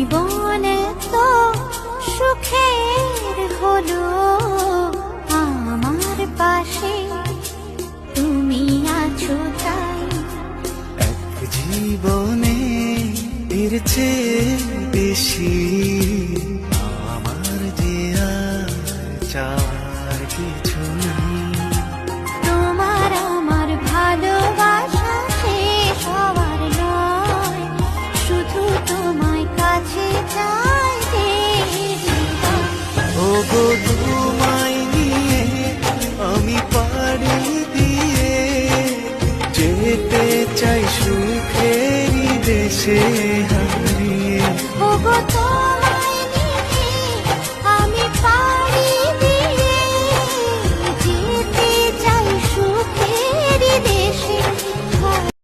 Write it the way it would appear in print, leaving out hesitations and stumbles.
জীবন তো সুখের হলো আমার পাশে তুমি আছো তাই। এক জীবনে এর চেয়ে বেশি আমার যে আর চাওয়ার কিছু নেই। তোমার আমার ভালোবাসা শেষ হওয়ার নয়, শুধু তোমায় কাছে চাই জীবন। ওগো তোমায় নিয়ে আমি পাড়ি দিয়ে যেতে চাই সুখেরই দেশে হারিয়ে। ওগো তোমার